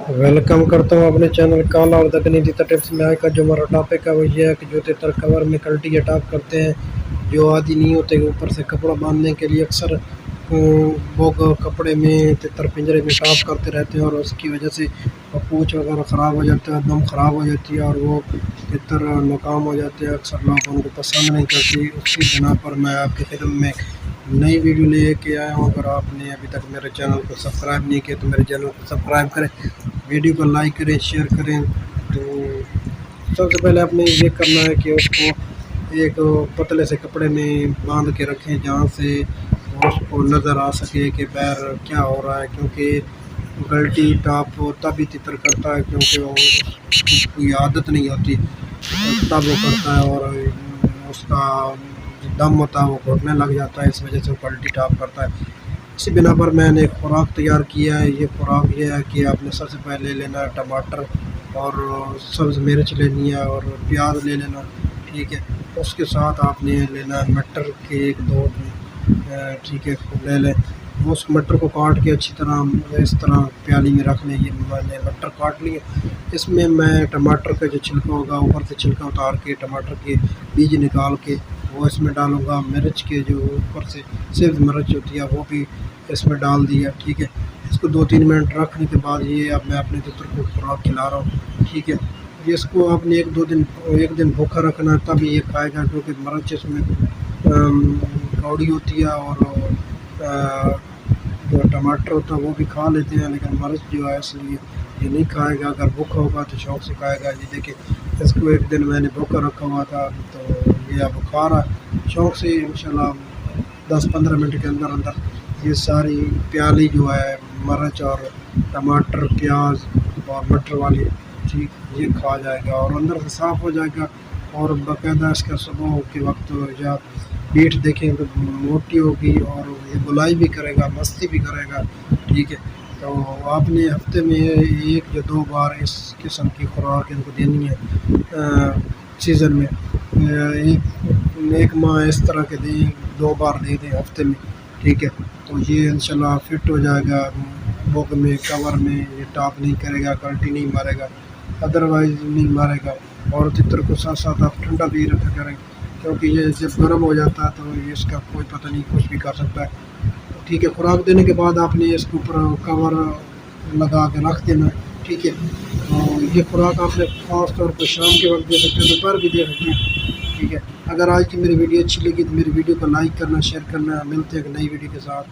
Welcome करता हूँ अपने चैनल काला और दक्षिणी तीतर टिप्स में। आज का जो हमारा टॉपिक है वो ये है कि जो तितर कवर में कल्टी या टॉप करते हैं, जो आदि नहीं होते, ऊपर से कपड़ा बांधने के लिए अक्सर वो कपड़े में तितर पिंजरे में टॉप करते रहते हैं और उसकी वजह से पूँछ वगैरह ख़राब हो जाता है, दम ख़राब हो जाती है और वो तितर नाकाम हो जाते हैं। अक्सर लोग उनको पसंद नहीं करती। उसकी बिना पर मैं आपकी खिदमत में नई वीडियो लेके आया हूँ। अगर आपने अभी तक मेरे चैनल को सब्सक्राइब नहीं किया तो मेरे चैनल को सब्सक्राइब करें, वीडियो को लाइक करें, शेयर करें। तो सबसे पहले आपने ये करना है कि उसको एक पतले से कपड़े में बांध के रखें जहाँ से उसको नज़र आ सके कि पैर क्या हो रहा है, क्योंकि गलती टॉप तभी तितर करता है क्योंकि वो कोई आदत नहीं होती, तब वो करता है और उसका दम होता है वो घुटने लग जाता है, इस वजह से वो पलटी टॉप करता है। इसी बिना पर मैंने एक खुराक तैयार किया है। ये खुराक ये है कि आपने सबसे पहले लेना है टमाटर और सब्ज़ मिर्च लेनी है और प्याज ले लेना, ठीक है। उसके साथ आपने लेना है मटर के एक दो, ठीक है, ले लें। वो उस मटर को काट के अच्छी तरह इस तरह प्याली में रख लें। ये मैंने मटर काट लिए। इसमें मैं टमाटर का जो छिलका होगा ऊपर से छिलका उतार के टमाटर के बीज निकाल के वो इसमें डालूँगा। मिर्च के जो ऊपर से सिर्फ मिर्च होती है वो भी इसमें डाल दिया, ठीक है। इसको 2-3 मिनट रखने के बाद ये अब मैं अपने तितर को खुराक खिला रहा हूँ, ठीक है। ये इसको आपने एक दिन भूखा रखना है तब ये खाएगा, क्योंकि मिर्च इसमें कौड़ी होती है और जो टमाटर होता है वो भी खा लेते हैं, लेकिन मिर्च जो है इसलिए ये नहीं खाएगा। अगर भूखा होगा तो शौक से खाएगा। ये देखिए, इसको एक दिन मैंने भूखा रखा हुआ था तो ये अब खा रहा है शौक से। इंशाल्लाह 10-15 मिनट के अंदर अंदर ये सारी प्याली जो है मिर्च और टमाटर प्याज और मटर वाली, ठीक, ये खा जाएगा और अंदर से साफ़ हो जाएगा। और बाकायदा इसका सुबह के वक्त या पीठ देखें तो मोटी होगी और ये बुलाई भी करेगा, मस्ती भी करेगा, ठीक है। तो आपने हफ्ते में 1 या 2 बार इस किस्म की खुराक इनको देनी है। सीज़न में एक माह इस तरह के दें, 2 बार दे दें हफ्ते में, ठीक है। तो ये इंशाल्लाह फिट हो जाएगा। बुग में कवर में ये टॉप नहीं करेगा, कल्टी नहीं मारेगा, अदरवाइज़ नहीं मारेगा। और तितर को साथ साथ आप ठंडा भी रखा करें, क्योंकि ये जब गर्म हो जाता है तो ये इसका कोई पता नहीं, कुछ भी कर सकता है, ठीक है। खुराक देने के बाद आपने इसके ऊपर कवर लगा के रख देना, ठीक है। और ये खुराक आपने ख़ास तौर पर शाम के वक्त दे सकते हैं, दोपहर भी दे सकते हैं, ठीक है। अगर आज की मेरी वीडियो अच्छी लगी तो मेरी वीडियो को लाइक करना, शेयर करना। मिलते हैं एक नई वीडियो के साथ।